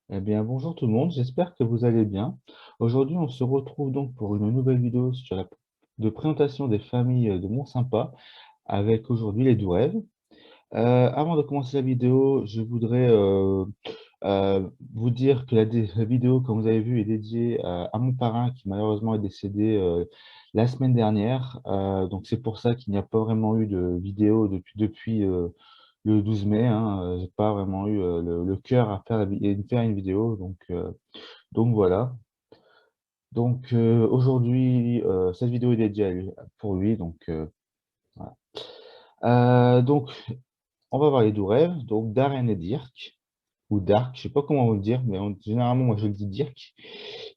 Eh bien, bonjour tout le monde, j'espère que vous allez bien. Aujourd'hui, on se retrouve donc pour une nouvelle vidéo sur de présentation des familles de Mont-Sympa, avec aujourd'hui les Douarèves. Avant de commencer la vidéo, je voudrais vous dire que la vidéo, comme vous avez vu, est dédiée à mon parrain qui malheureusement est décédé la semaine dernière. Donc c'est pour ça qu'il n'y a pas vraiment eu de vidéo depuis le 12 mai. Hein. J'ai pas vraiment eu le cœur à faire une vidéo. Donc voilà. Donc aujourd'hui, cette vidéo est dédiée pour lui. Voilà. Donc on va voir les 2 rêves. Donc Darren et Dirk. Ou Dark, je sais pas comment on le dire, mais généralement, moi, je le dis Dirk.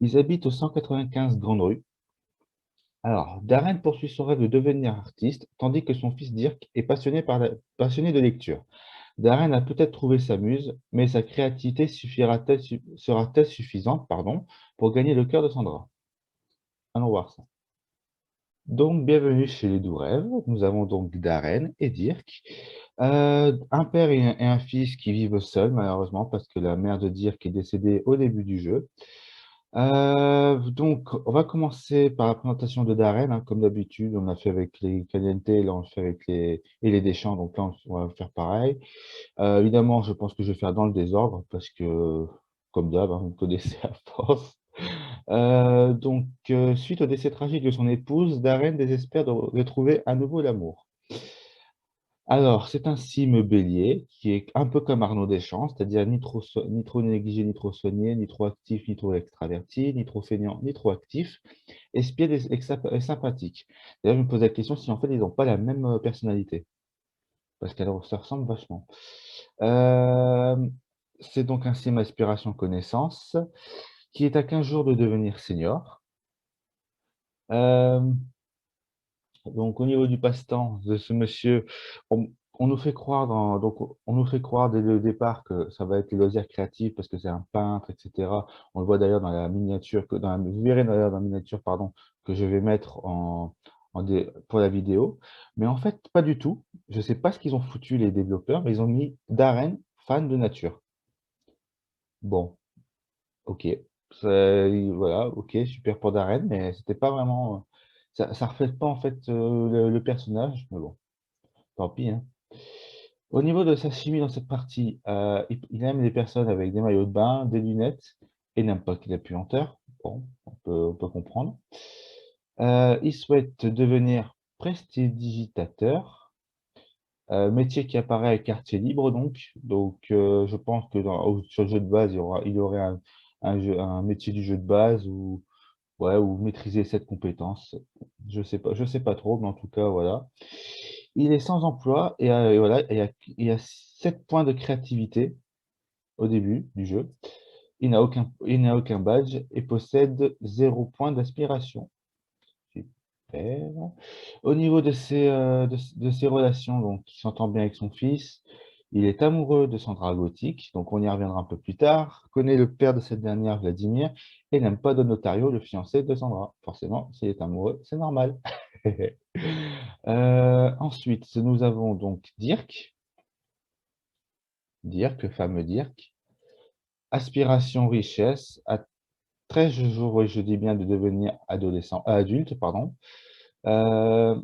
Ils habitent au 195 Grande Rue. Alors, Darren poursuit son rêve de devenir artiste, tandis que son fils Dirk est passionné de lecture. Darren a peut-être trouvé sa muse, mais sa créativité sera-t-elle suffisante, pour gagner le cœur de Sandra? Allons voir ça. Donc, bienvenue chez les Doux Rêves. Nous avons donc Darren et Dirk. Un père et un fils qui vivent seuls, malheureusement, parce que la mère de Dirk est décédée au début du jeu. Donc, on va commencer par la présentation de Darren, hein, comme d'habitude. On a fait avec les Caliente, là on le fait avec les Deschamps, donc là on va faire pareil. Évidemment, je pense que je vais faire dans le désordre, parce que, comme d'hab, hein, vous me connaissez à force. Suite au décès tragique de son épouse, Darren désespère de retrouver à nouveau l'amour. Alors, c'est un cyme bélier qui est un peu comme Arnaud Deschamps, c'est-à-dire ni trop négligé, ni trop soigné, ni trop actif, ni trop extraverti, ni trop feignant, ni trop actif, espiègle et sympathique. D'ailleurs, je me pose la question si en fait ils n'ont pas la même personnalité, parce qu'elle se ressemble vachement. Euh, c'est donc un cyme aspiration connaissance qui est à 15 jours de devenir senior. Euh, Donc, au niveau du passe-temps de ce monsieur, on nous fait croire on nous fait croire dès le départ que ça va être les loisirs créatifs parce que c'est un peintre, etc. On le voit d'ailleurs dans la miniature, vous verrez d'ailleurs dans la miniature, pardon, que je vais mettre pour la vidéo. Mais en fait, pas du tout. Je sais pas ce qu'ils ont foutu, les développeurs, mais ils ont mis Darren, fan de nature. Bon, ok. Voilà, ok, super pour Darren, mais c'était pas vraiment. Ça reflète pas en fait le personnage, mais bon. Tant pis, hein. Au niveau de sa chimie dans cette partie, il aime les personnes avec des maillots de bain, des lunettes et n'aime pas qu'il ait puanteur. Bon, on peut comprendre. Il souhaite devenir prestidigitateur, métier qui apparaît à quartier libre donc. Je pense que sur le jeu de base, il aurait un métier du jeu de base ou ouais, ou maîtriser cette compétence. Je sais pas trop, mais en tout cas, voilà. Il est sans emploi et voilà, il a 7 points de créativité au début du jeu. Il n'a aucun badge et possède 0 point d'aspiration. Super. Au niveau de ses relations, donc il s'entend bien avec son fils. Il est amoureux de Sandra Gothic, donc on y reviendra un peu plus tard. Connaît le père de cette dernière, Vladimir, et n'aime pas Don Notario, le fiancé de Sandra. Forcément, s'il est amoureux, c'est normal. Ensuite, nous avons donc Dirk, le fameux Dirk. Aspiration richesse, à 13 jours, oui, je dis bien, de devenir adulte, pardon. Euh,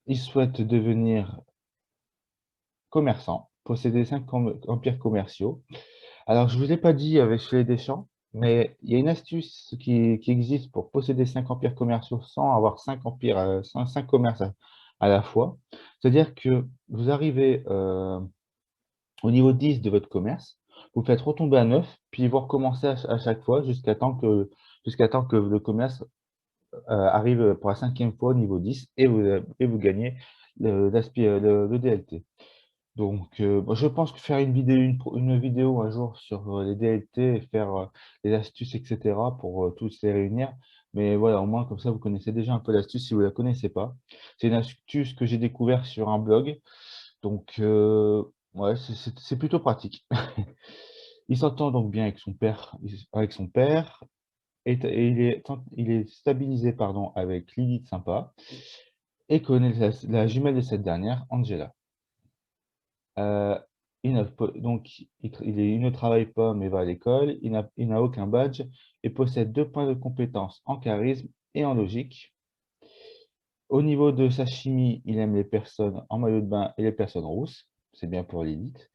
il souhaite devenir commerçant, posséder 5 empires commerciaux. Alors, je ne vous ai pas dit avec chez les Deschamps, mais il y a une astuce qui existe pour posséder 5 empires commerciaux sans avoir 5 empires, sans 5 commerces à la fois. C'est-à-dire que vous arrivez au niveau 10 de votre commerce, vous faites retomber à 9, puis vous recommencez à chaque fois jusqu'à temps que le commerce arrive pour la 5e fois au niveau 10 et vous gagnez le DLT. Donc, moi, je pense que faire une vidéo un jour sur les DLT et faire les astuces, etc., pour tous les réunir. Mais voilà, au moins, comme ça, vous connaissez déjà un peu l'astuce si vous ne la connaissez pas. C'est une astuce que j'ai découvert sur un blog. Donc, ouais, c'est plutôt pratique. Il s'entend donc bien avec son père et il est stabilisé, pardon, avec Lilith Sympa et connaît la jumelle de cette dernière, Angela. donc, il ne travaille pas mais va à l'école, il n'a aucun badge et possède 2 points de compétence en charisme et en logique. Au niveau de sa chimie, il aime les personnes en maillot de bain et les personnes rousses, c'est bien pour l'élite,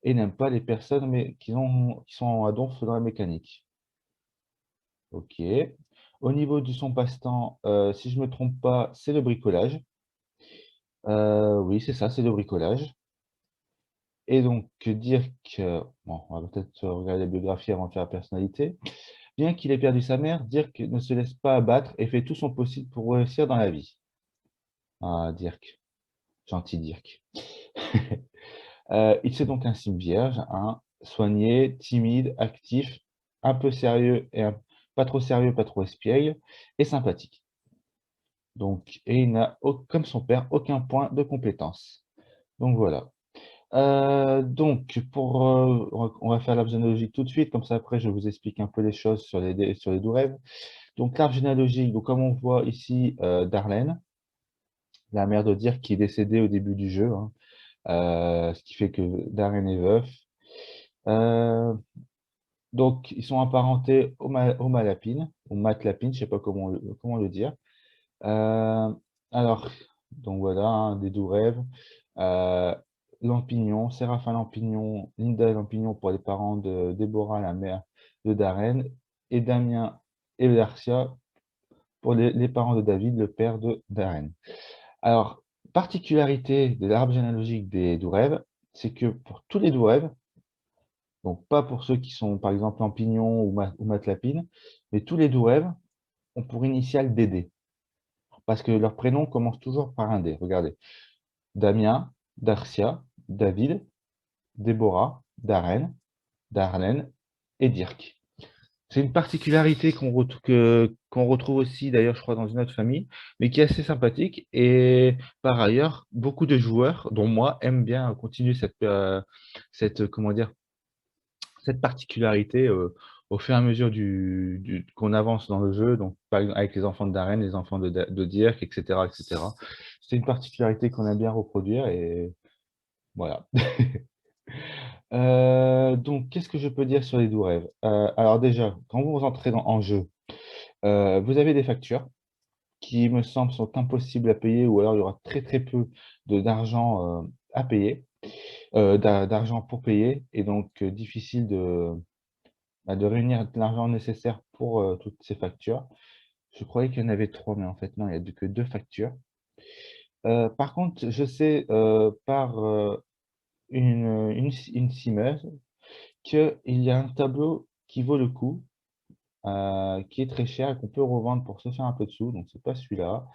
et n'aime pas les personnes mais qui sont à donf dans la mécanique. OK. Au niveau de son passe-temps, si je ne me trompe pas, c'est le bricolage. Oui, c'est ça, c'est le bricolage. Et donc dire que bon, on va peut-être regarder la biographie avant de faire la personnalité. Bien qu'il ait perdu sa mère, Dirk ne se laisse pas abattre et fait tout son possible pour réussir dans la vie. Ah, Dirk, gentil Dirk. Il c'est donc un signe vierge, hein, soigné, timide, actif, un peu sérieux et pas trop sérieux, pas trop espiègle et sympathique. Donc, et il n'a, comme son père, aucun point de compétence. Donc voilà. Donc on va faire l'arbre généalogique tout de suite, comme ça après je vous explique un peu les choses sur les 12 rêves. Donc l'arbre généalogique, donc comme on voit ici, Darlene, la mère de Dirk qui est décédée au début du jeu, hein, ce qui fait que Darren est veuf. Heu, donc ils sont apparentés aux Malapines, aux Matlapines, je sais pas comment le dire. Heu, alors, donc voilà, hein, des doux rêves. Heu, Lampignon, Séraphin Lampignon, Linda Lampignon pour les parents de Déborah, la mère de Darren, et Damien et Darcia pour les parents de David, le père de Darren. Alors, particularité de l'arbre généalogique des doux rêves, c'est que pour tous les doux rêves, donc pas pour ceux qui sont par exemple Lampignon ou Matlapine, mais tous les doux rêves ont pour initiale DD, parce que leur prénom commence toujours par un D. Regardez. Damien, Darcia, David, Déborah, Darren, Darlene et Dirk. C'est une particularité qu'on retrouve aussi d'ailleurs, je crois, dans une autre famille, mais qui est assez sympathique. Et par ailleurs, beaucoup de joueurs, dont moi, aiment bien continuer comment dire, cette particularité au fur et à mesure qu'on avance dans le jeu, donc par exemple avec les enfants de Darren, les enfants de Dirk, etc., etc. C'est une particularité qu'on aime bien reproduire et voilà. Donc, qu'est-ce que je peux dire sur les doux rêves? Alors déjà, quand vous entrez en jeu, vous avez des factures qui, me semble, sont impossibles à payer ou alors il y aura très, très peu d'argent, à payer, d'argent pour payer et donc difficile de réunir l'argent nécessaire pour, toutes ces factures. Je croyais qu'il y en avait 3, mais en fait non, il y a que 2 factures. Par contre, je sais, par, une cimeuse qu'il y a un tableau qui vaut le coup, qui est très cher et qu'on peut revendre pour se faire un peu de sous, donc c'est pas celui-là.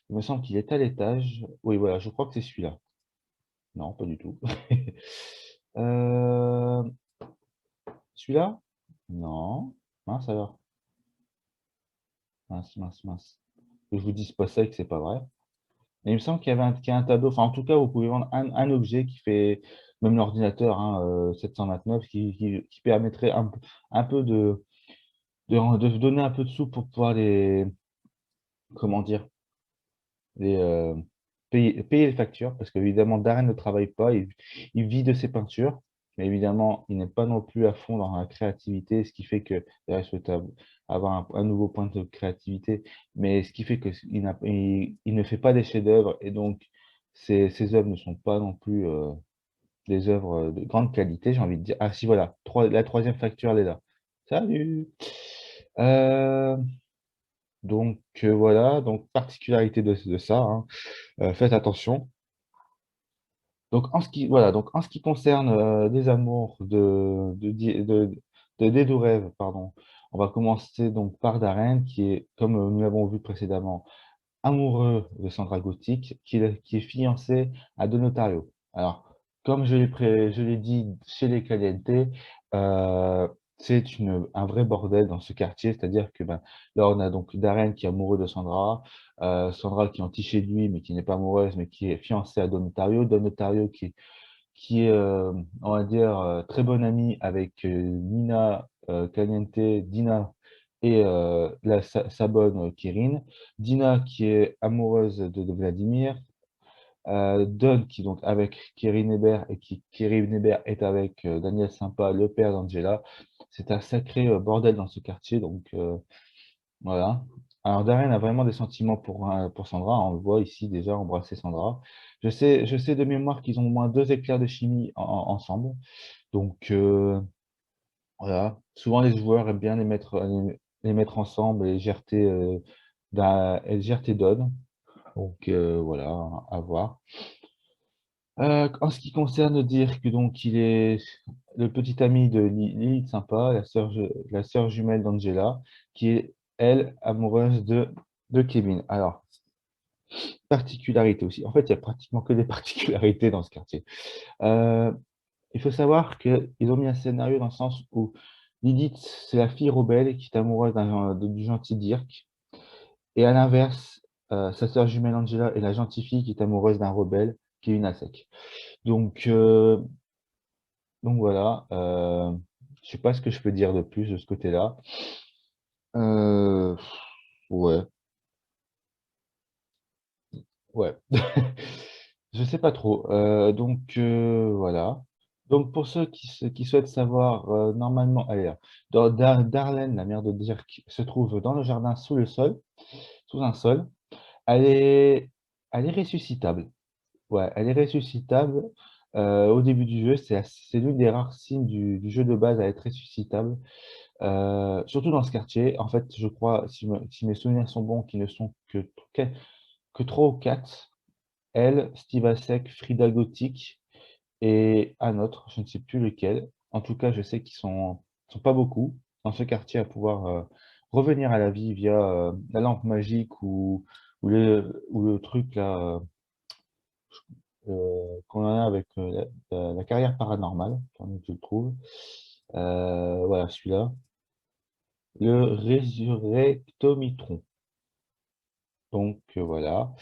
Il me semble qu'il est à l'étage. Oui, voilà, je crois que c'est celui-là. Non, pas du tout. Heu, Celui-là? Non. Mince alors. Mince, mince, mince. Que je vous dise pas ça et que c'est pas vrai. Mais il me semble qu'il y a un tableau, enfin en tout cas, vous pouvez vendre un objet qui fait même l'ordinateur, hein, 729 qui permettrait un peu de donner un peu de sous pour pouvoir comment dire? Les, payer les factures parce qu'évidemment Darren ne travaille pas, il vit de ses peintures, mais évidemment, il n'est pas non plus à fond dans la créativité, ce qui fait que d'ailleurs il souhaite avoir un nouveau point de créativité, mais ce qui fait que il ne fait pas des chefs-d'œuvre et donc ses œuvres ne sont pas non plus, des œuvres, de grande qualité, j'ai envie de dire. Ah si voilà, la troisième facture, elle est là. Salut! Heu, donc voilà, donc particularité de ça, hein. Faites attention. Donc en ce qui concerne, les amours d'Edo Rêve, pardon, on va commencer donc par Darren qui est, comme, nous l'avons vu précédemment, amoureux de Sandra Gothic, qui est fiancé à Donotario. Alors, comme je l'ai dit chez les Caliente, c'est un vrai bordel dans ce quartier. C'est-à-dire que, ben, là, on a donc Darren qui est amoureux de Sandra, Sandra qui est anti-chez lui, mais qui n'est pas amoureuse, mais qui est fiancée à Donotario. Donotario qui est, on va dire, très bonne amie avec, Nina, Caliente, Dina et sa bonne, Kirin. Dina qui est amoureuse de Vladimir, Don qui donc avec Kiri Neber et qui Kiri Neber est avec Daniel Sympa, le père d'Angela. C'est un sacré bordel dans ce quartier, donc voilà. Alors Darren a vraiment des sentiments pour Sandra, on le voit ici déjà embrasser Sandra. Je sais de mémoire qu'ils ont au moins 2 éclairs de chimie ensemble, donc voilà. Souvent les joueurs aiment bien les mettre ensemble et Gert et Don, donc voilà, à voir. En ce qui concerne Dirk, donc il est le petit ami de Lilith Sympa, la sœur jumelle d'Angela, qui est, elle, amoureuse de Kevin. Alors, particularité aussi. En fait, il y a pratiquement que des particularités dans ce quartier. Euh, il faut savoir qu'ils ont mis un scénario dans le sens où Lilith, c'est la fille rebelle qui est amoureuse du gentil Dirk. Et à l'inverse, sa sœur jumelle Angela est la gentille fille qui est amoureuse d'un rebelle qui est une Unasek. Donc, voilà, je sais pas ce que je peux dire de plus de ce côté-là. Euh, ouais, ouais. Je sais pas trop. Donc voilà. Donc pour ceux qui souhaitent savoir, normalement, allez, là, Darlene, la mère de Dirk, se trouve dans le jardin sous le sol, sous un sol. Elle est, elle est ressuscitable. Ouais, elle est ressuscitable. Au début du jeu, c'est l'une des rares signes du jeu de base à être ressuscitable. Surtout dans ce quartier, en fait, je crois, si mes souvenirs sont bons, qu'ils ne sont que 3 ou 4, elle, Steve Asek, Frida Gothic et un autre, je ne sais plus lequel. En tout cas, je sais qu'ils sont pas beaucoup dans ce quartier à pouvoir revenir à la vie via la lampe magique ou le truc là qu'on en a avec la carrière paranormale, quand tu le trouves. Voilà, celui-là. Le résurrectomitron. Donc voilà.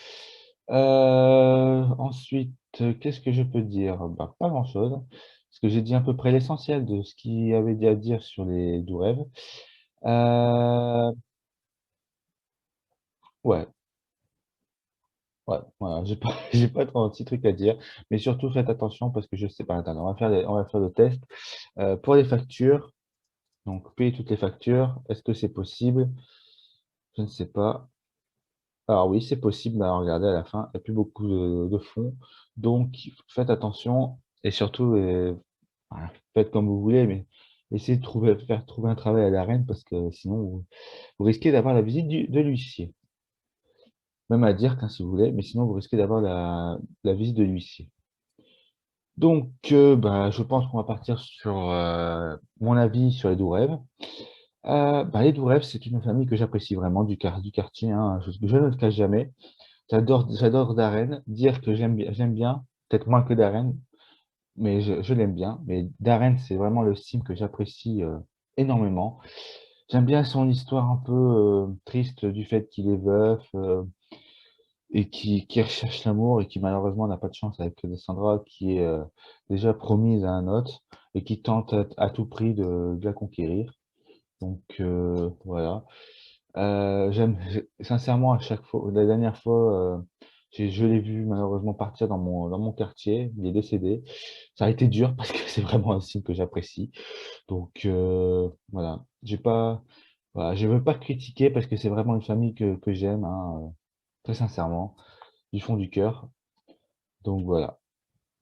Ensuite, qu'est-ce que je peux dire? Bah, pas grand-chose, parce que j'ai dit à peu près l'essentiel de ce qu'il y avait à dire sur les doux rêves. Euh, ouais, ouais, voilà, j'ai pas, j'ai pas 36 trucs à dire, mais surtout faites attention parce que je sais pas. Attends, on va faire le test. Pour les factures, donc payer toutes les factures, est-ce que c'est possible? Je ne sais pas. Alors oui, c'est possible, mais alors regardez à la fin, il n'y a plus beaucoup de fonds. Donc faites attention et surtout, voilà, faites comme vous voulez, mais essayez de faire trouver un travail à l'arène parce que sinon, vous risquez d'avoir la visite de l'huissier. Même à dire, si vous voulez, mais sinon, vous risquez d'avoir la visite de l'huissier. Donc, bah, je pense qu'on va partir sur mon avis sur les doux rêves. Bah, les doux rêves, c'est une famille que j'apprécie vraiment du quartier, hein, je ne le cache jamais. J'adore Darren. Dire que j'aime bien, peut-être moins que Darren, mais je l'aime bien. Mais Darren, c'est vraiment le sim que j'apprécie énormément. J'aime bien son histoire un peu triste du fait qu'il est veuf et qui recherche l'amour et qui malheureusement n'a pas de chance avec Sandra, qui est déjà promise à un autre et qui tente à tout prix de la conquérir. Donc voilà. Sincèrement, à chaque fois, la dernière fois, je l'ai vu malheureusement partir dans mon quartier. Il est décédé. Ça a été dur parce que c'est vraiment un signe que j'apprécie. Donc voilà, voilà, je veux pas critiquer parce que c'est vraiment une famille que j'aime, hein, très sincèrement, du fond du cœur. Donc voilà.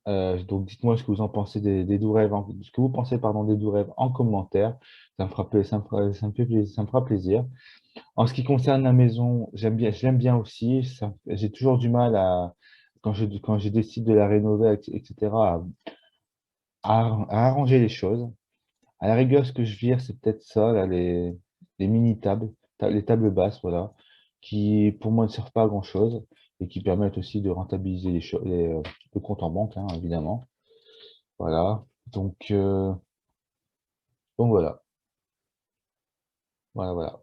Donc dites-moi ce que vous en pensez des doux rêves, ce que vous pensez, pardon, des doux rêves en commentaire. Ça me fera plaisir. En ce qui concerne la maison, je l'aime bien aussi. J'ai toujours du mal quand je décide de la rénover, etc., à arranger les choses. À la rigueur, ce que je vire, c'est peut-être ça, là, les mini-tables, les tables basses, voilà, qui pour moi ne servent pas à grand-chose et qui permettent aussi de rentabiliser le compte en banque, hein, évidemment. Voilà. Donc, euh, donc voilà. Voilà, voilà.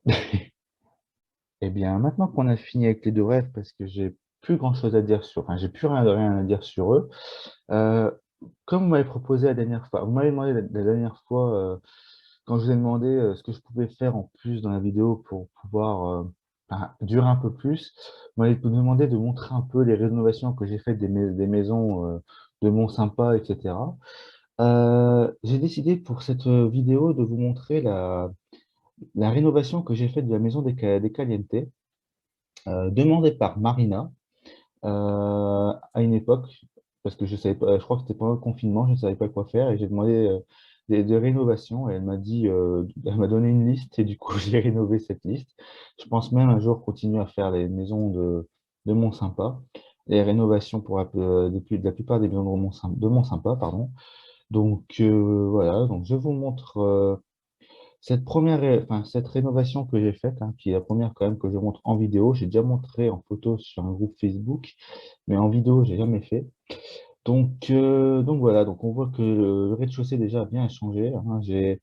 Eh bien, maintenant qu'on a fini avec les deux rêves, parce que j'ai plus grand-chose à dire enfin, j'ai plus rien à dire sur eux, euh, comme vous m'avez proposé la dernière fois, vous m'avez demandé la dernière fois, quand je vous ai demandé ce que je pouvais faire en plus dans la vidéo pour pouvoir durer un peu plus, vous m'avez demandé de montrer un peu les rénovations que j'ai faites des maisons de Mont-Sympa, etc. J'ai décidé pour cette vidéo de vous montrer la rénovation que j'ai faite de la maison des Caliente, demandée par Marina à une époque, parce que je savais pas, je crois que c'était pendant le confinement, je ne savais pas quoi faire et j'ai demandé des rénovations et elle m'a dit, elle m'a donné une liste et du coup j'ai rénové cette liste. Je pense même un jour continuer à faire les maisons de Mont-Sympa, les rénovations pour de la plupart des maisons de Mont-Sympa, pardon. Donc voilà, donc je vous montre cette rénovation que j'ai faite, hein, qui est la première quand même que je montre en vidéo. J'ai déjà montré en photo sur un groupe Facebook, mais en vidéo, j'ai jamais fait. Donc voilà, donc on voit que le rez-de-chaussée déjà a bien changé, hein. J'ai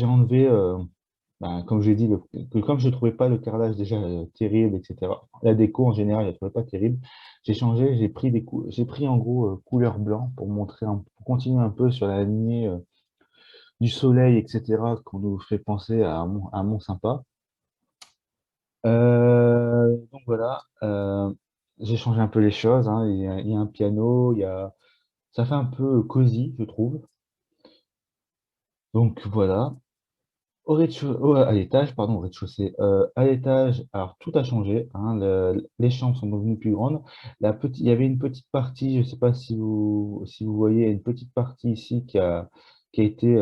enlevé, comme j'ai dit, comme je ne trouvais pas le carrelage déjà terrible, etc. La déco en général, je ne la trouvais pas terrible. J'ai changé, j'ai pris en gros couleur blanc pour montrer, pour continuer un peu sur la lignée du soleil, etc., qu'on nous fait penser à Mont-Sympa. Donc voilà, j'ai changé un peu les choses, hein. Il y a un piano, ça fait un peu cosy, je trouve. Donc voilà. À l'étage, pardon, au rez-de-chaussée. À l'étage, alors tout a changé, hein. Les chambres sont devenues plus grandes. Il y avait une petite partie, je ne sais pas si vous voyez, une petite partie ici qui a été,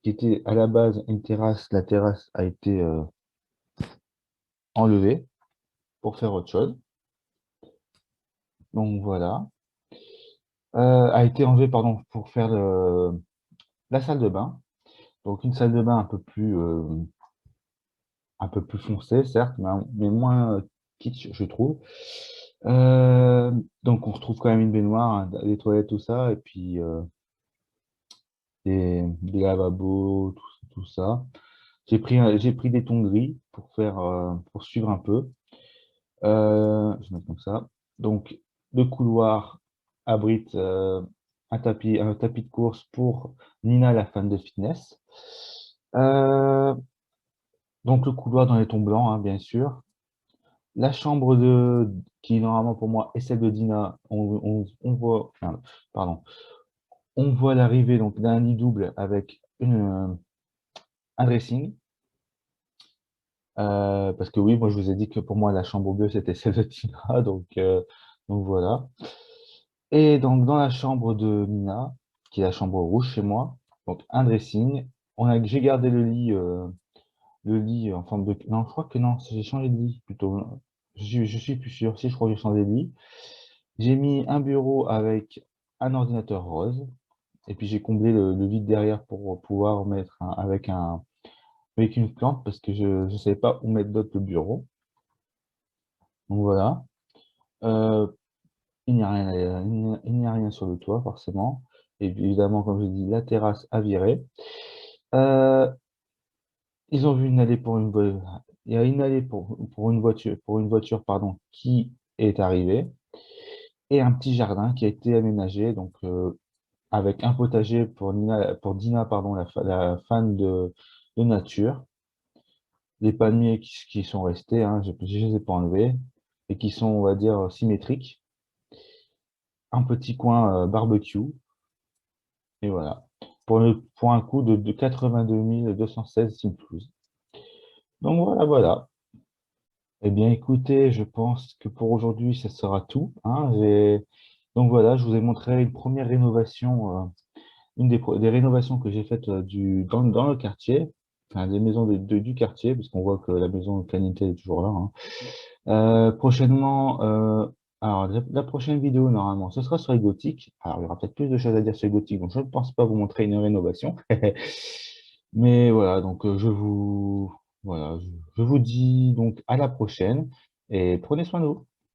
qui était à la base une terrasse. La terrasse a été enlevée pour faire autre chose. Donc voilà. A été enlevée, pardon, pour faire la salle de bain. Donc une salle de bain un peu plus foncée, certes, mais moins kitsch, je trouve. Euh, donc on retrouve quand même une baignoire, hein, des toilettes, tout ça, et puis des lavabos, tout ça. J'ai pris des tons gris pour suivre un peu. Je vais mettre comme ça. Donc, le couloir abrite un tapis de course pour Nina, la fan de fitness. Euh, donc, le couloir dans les tons blancs, hein, bien sûr. La chambre qui, normalement, pour moi, est celle de Dina. On voit, enfin, pardon, on voit l'arrivée donc d'un lit double avec un dressing. Parce que oui, moi, je vous ai dit que pour moi, la chambre bleue, c'était celle de Dina. Donc voilà. Et donc, dans la chambre de Nina, qui est la chambre rouge chez moi, donc un dressing. J'ai gardé le lit en forme de. Non, je crois que non, j'ai changé de lit plutôt. Je suis plus sûr. Si, je crois que j'ai changé de lit. J'ai mis un bureau avec un ordinateur rose. Et puis, j'ai comblé le vide derrière pour pouvoir mettre avec une plante parce que je ne savais pas où mettre d'autre le bureau. Donc voilà. Euh, Il n'y a rien, il n'y a rien sur le toit, forcément. Et puis, évidemment, comme je dis, la terrasse à virer. Euh, Ils ont vu une allée pour une voiture. Il y a une allée pour une voiture, pardon, qui est arrivée. Et un petit jardin qui a été aménagé, donc avec un potager pour Dina, pardon, la fan de nature. Les palmiers qui sont restés, hein, je ne les ai pas enlevés, et qui sont, on va dire, symétriques. Un petit coin barbecue. Et voilà. Pour un coût de 82 216 Simplouz. Donc voilà, voilà. Eh bien, écoutez, je pense que pour aujourd'hui, ça sera tout, hein. Donc voilà, je vous ai montré une première rénovation, des rénovations que j'ai faites dans le quartier, enfin des maisons du quartier, puisqu'on voit que la maison Canité est toujours là, hein. Prochainement, alors la prochaine vidéo, normalement, ce sera sur les gothiques. Alors, il y aura peut-être plus de choses à dire sur les gothiques, donc je ne pense pas vous montrer une rénovation. Mais voilà, donc voilà, je vous dis donc à la prochaine et prenez soin de vous.